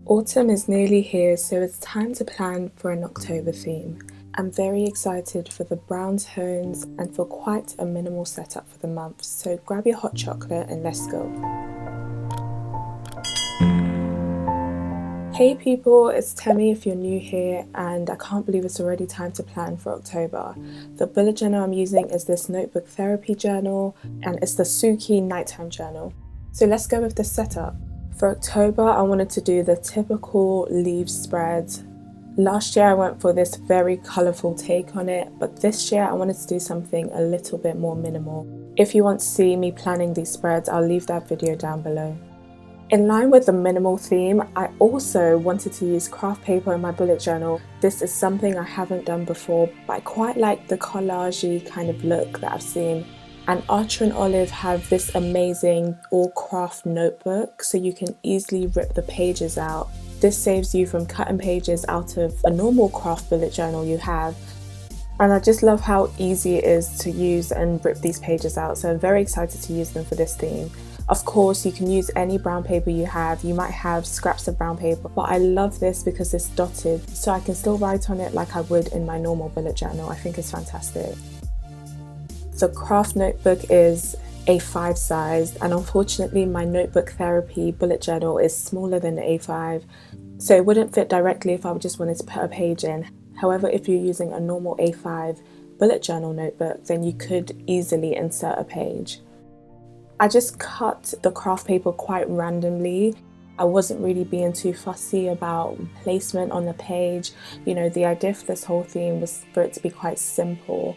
Autumn is nearly here, so it's time to plan for an October theme. I'm very excited for the brown tones and for quite a minimal setup for the month, so grab your hot chocolate and let's go. Hey people, it's Temi if you're new here, and I can't believe it's already time to plan for October. The bullet journal I'm using is this notebook therapy journal, and it's the Suki nighttime journal. So let's go with the setup. For October, I wanted to do the typical leaf spread. Last year I went for this very colourful take on it, but this year I wanted to do something a little bit more minimal. If you want to see me planning these spreads, I'll leave that video down below. In line with the minimal theme, I also wanted to use craft paper in my bullet journal. This is something I haven't done before, but I quite like the collage-y kind of look that I've seen. And Archer and Olive have this amazing all craft notebook, so you can easily rip the pages out. This saves you from cutting pages out of a normal craft bullet journal you have. And I just love how easy it is to use and rip these pages out, so I'm very excited to use them for this theme. Of course, you can use any brown paper you have. You might have scraps of brown paper, but I love this because it's dotted, so I can still write on it like I would in my normal bullet journal. I think it's fantastic. The craft notebook is A5 size, and unfortunately my notebook therapy bullet journal is smaller than the A5, so it wouldn't fit directly if I just wanted to put a page in. However, if you're using a normal A5 bullet journal notebook, then you could easily insert a page. I just cut the craft paper quite randomly. I wasn't really being too fussy about placement on the page. You know, the idea for this whole theme was for it to be quite simple.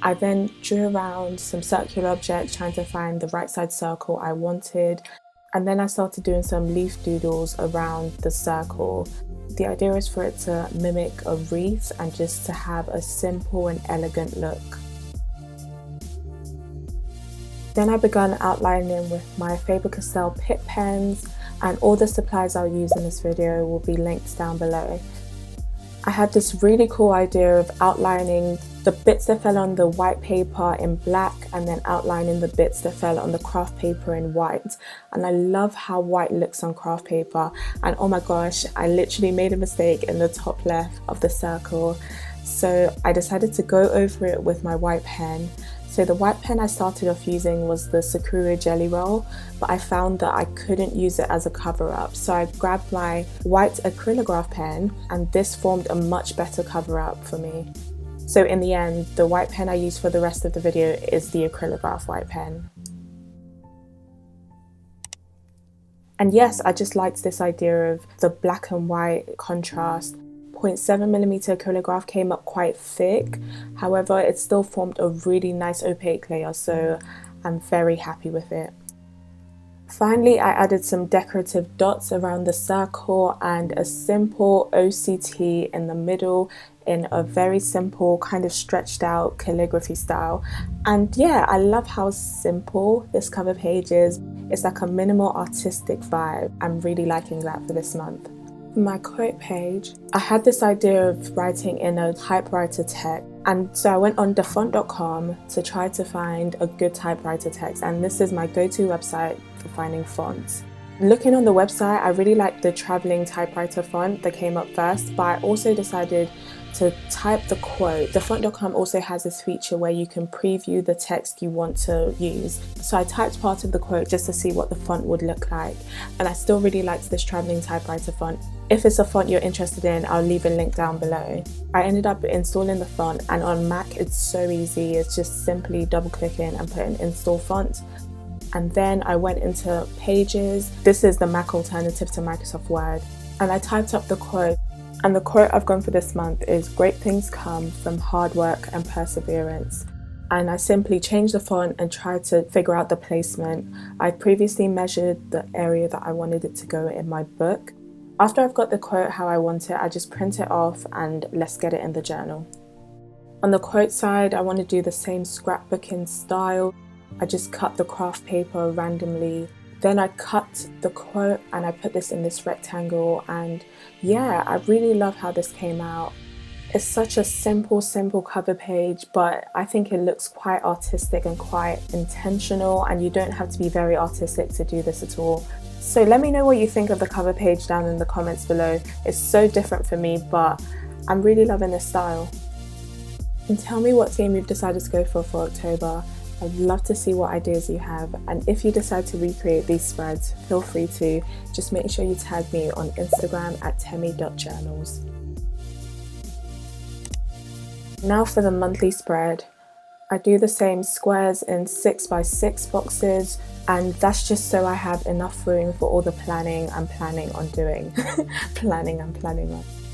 I then drew around some circular objects trying to find the right side circle I wanted, and then I started doing some leaf doodles around the circle. The idea is for it to mimic a wreath and just to have a simple and elegant look. Then I began outlining with my Faber-Castell Pitt pens, and all the supplies I'll use in this video will be linked down below. I had this really cool idea of outlining the bits that fell on the white paper in black and then outlining the bits that fell on the craft paper in white. And I love how white looks on craft paper, and oh my gosh, I literally made a mistake in the top left of the circle. So I decided to go over it with my white pen. So the white pen I started off using was the Sakura Jelly Roll, but I found that I couldn't use it as a cover-up. So I grabbed my white acrylograph pen, and this formed a much better cover-up for me. So in the end, the white pen I use for the rest of the video is the acrylograph white pen. And yes, I just liked this idea of the black and white contrast. 0.7mm acrylograph came up quite thick, however it still formed a really nice opaque layer, so I'm very happy with it. Finally, I added some decorative dots around the circle and a simple OCT in the middle in a very simple kind of stretched out calligraphy style. And yeah, I love how simple this cover page is. It's like a minimal artistic vibe. I'm really liking that for this month. For my quote page, I had this idea of writing in a typewriter text, and so I went on thefont.com to try to find a good typewriter text, and this is my go-to website for finding fonts. Looking on the website, I really liked the traveling typewriter font that came up first, but I also decided to type the quote. Thefont.com also has this feature where you can preview the text you want to use. So I typed part of the quote just to see what the font would look like, and I still really liked this traveling typewriter font. If it's a font you're interested in, I'll leave a link down below. I ended up installing the font, and on Mac it's so easy. It's just simply double clicking and putting install font. And then I went into Pages. This is the Mac alternative to Microsoft Word. And I typed up the quote. And the quote I've gone for this month is, "Great things come from hard work and perseverance." And I simply changed the font and tried to figure out the placement. I previously measured the area that I wanted it to go in my book. After I've got the quote how I want it, I just print it off and let's get it in the journal. On the quote side, I want to do the same scrapbooking style. I just cut the craft paper randomly. Then I cut the quote and I put this in this rectangle, and yeah, I really love how this came out. It's such a simple cover page, but I think it looks quite artistic and quite intentional, and you don't have to be very artistic to do this at all. So let me know what you think of the cover page down in the comments below. It's so different for me, but I'm really loving this style. And tell me what theme you've decided to go for October. I'd love to see what ideas you have, and if you decide to recreate these spreads, feel free to. Just make sure you tag me on Instagram at temi.journals. Now for the monthly spread. I do the same squares in 6x6 boxes, and that's just so I have enough room for all the planning I'm planning on doing.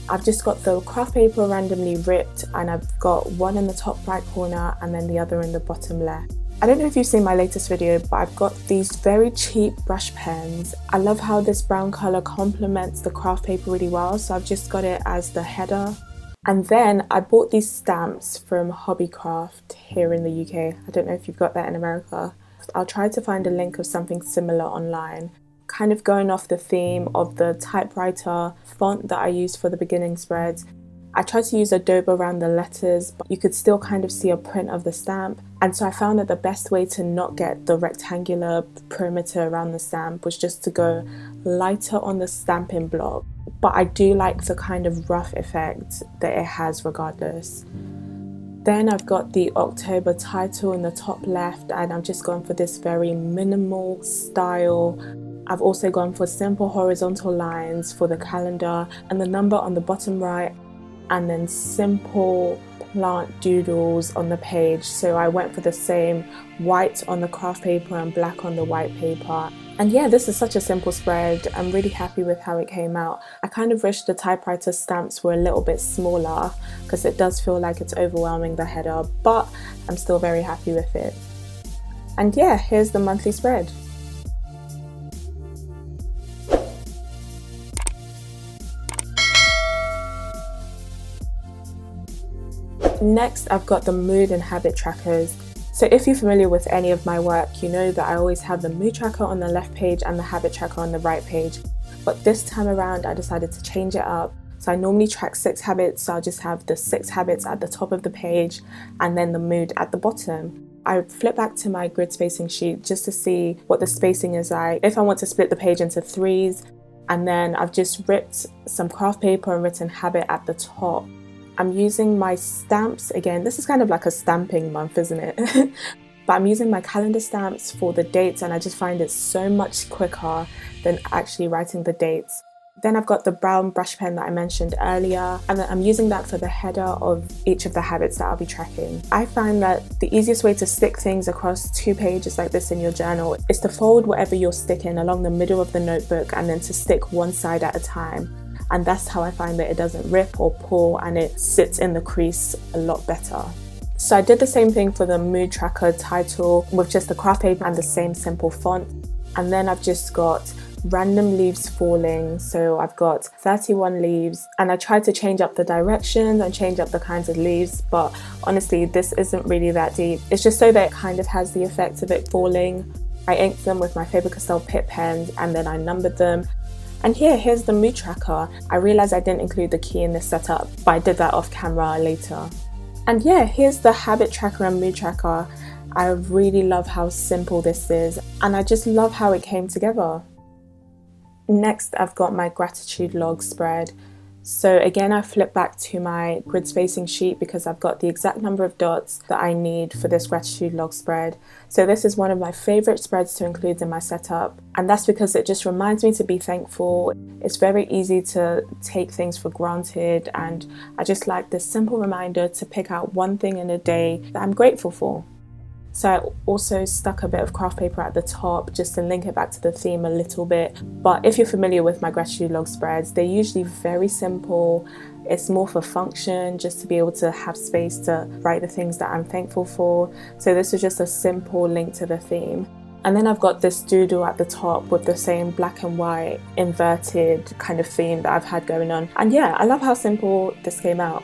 I've just got the craft paper randomly ripped, and I've got one in the top right corner and then the other in the bottom left. I don't know if you've seen my latest video, but I've got these very cheap brush pens. I love how this brown colour complements the craft paper really well, so I've just got it as the header. And then I bought these stamps from Hobbycraft here in the UK. I don't know if you've got that in America. I'll try to find a link of something similar online. Kind of going off the theme of the typewriter font that I used for the beginning spreads. I tried to use Adobe around the letters, but you could still kind of see a print of the stamp. And so I found that the best way to not get the rectangular perimeter around the stamp was just to go lighter on the stamping block. But I do like the kind of rough effect that it has regardless. Then I've got the October title in the top left, and I've just gone for this very minimal style. I've also gone for simple horizontal lines for the calendar and the number on the bottom right, and then simple plant doodles on the page. So I went for the same white on the craft paper and black on the white paper. And yeah, this is such a simple spread. I'm really happy with how it came out. I kind of wish the typewriter stamps were a little bit smaller because it does feel like it's overwhelming the header, but I'm still very happy with it. And yeah, here's the monthly spread. Next, I've got the mood and habit trackers. So if you're familiar with any of my work, you know that I always have the mood tracker on the left page and the habit tracker on the right page. But this time around, I decided to change it up. So I normally track 6 habits, so I'll just have the 6 habits at the top of the page and then the mood at the bottom. I flip back to my grid spacing sheet just to see what the spacing is like. If I want to split the page into 3s, and then I've just ripped some craft paper and written habit at the top. I'm using my stamps again. This is kind of like a stamping month, isn't it? But I'm using my calendar stamps for the dates, and I just find it so much quicker than actually writing the dates. Then I've got the brown brush pen that I mentioned earlier, and then I'm using that for the header of each of the habits that I'll be tracking. I find that the easiest way to stick things across 2 pages like this in your journal is to fold whatever you're sticking along the middle of the notebook and then to stick one side at a time. And that's how I find that it doesn't rip or pull, and it sits in the crease a lot better. So I did the same thing for the mood tracker title with just the craft paper and the same simple font. And then I've just got random leaves falling. So I've got 31 leaves, and I tried to change up the directions and change up the kinds of leaves, but honestly, this isn't really that deep. It's just so that it kind of has the effect of it falling. I inked them with my Faber-Castell Pitt pens, and then I numbered them. And here's the mood tracker. I realized I didn't include the key in this setup, but I did that off camera later. And yeah, here's the habit tracker and mood tracker. I really love how simple this is, and I just love how it came together. Next, I've got my gratitude log spread. So again, I flip back to my grid spacing sheet because I've got the exact number of dots that I need for this gratitude log spread. So this is one of my favorite spreads to include in my setup, and that's because it just reminds me to be thankful. It's very easy to take things for granted, and I just like this simple reminder to pick out one thing in a day that I'm grateful for. So I also stuck a bit of craft paper at the top just to link it back to the theme a little bit. But if you're familiar with my gratitude log spreads, they're usually very simple. It's more for function, just to be able to have space to write the things that I'm thankful for. So this is just a simple link to the theme. And then I've got this doodle at the top with the same black and white inverted kind of theme that I've had going on. And yeah, I love how simple this came out.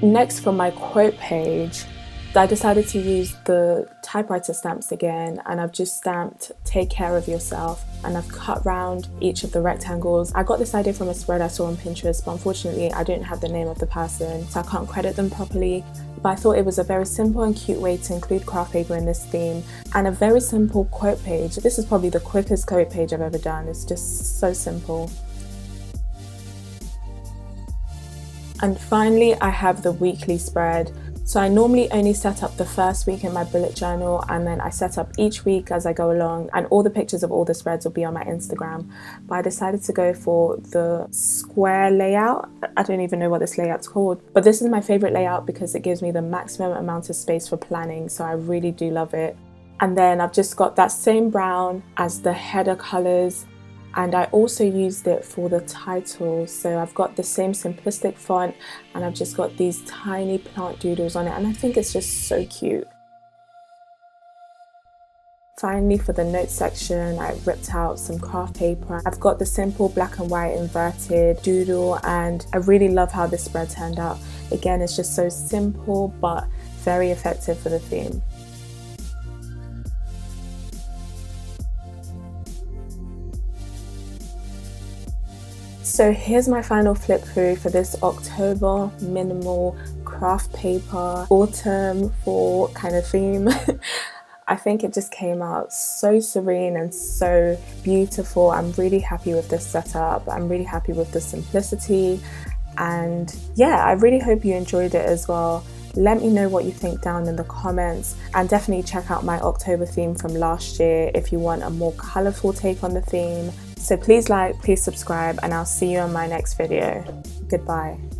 Next, for my quote page, I decided to use the typewriter stamps again, and I've just stamped "Take care of yourself." and I've cut round each of the rectangles. I got this idea from a spread I saw on Pinterest, but unfortunately I don't have the name of the person, so I can't credit them properly. But I thought it was a very simple and cute way to include craft paper in this theme, and a very simple quote page. This is probably the quickest quote page I've ever done. It's just so simple. And finally, I have the weekly spread. So I normally only set up the first week in my bullet journal, and then I set up each week as I go along, and all the pictures of all the spreads will be on my Instagram. But I decided to go for the square layout. I don't even know what this layout's called, but this is my favorite layout because it gives me the maximum amount of space for planning, so I really do love it. And then I've just got that same brown as the header colors, and I also used it for the title. So I've got the same simplistic font, and I've just got these tiny plant doodles on it, and I think it's just so cute. Finally, for the notes section, I ripped out some craft paper. I've got the simple black and white inverted doodle, and I really love how this spread turned out. Again, it's just so simple but very effective for the theme. So here's my final flip through for this October minimal craft paper autumn fall kind of theme. I think it just came out so serene and so beautiful. I'm really happy with this setup. I'm really happy with the simplicity, and yeah, I really hope you enjoyed it as well. Let me know what you think down in the comments, and definitely check out my October theme from last year if you want a more colourful take on the theme. So please like, please subscribe, and I'll see you on my next video. Goodbye.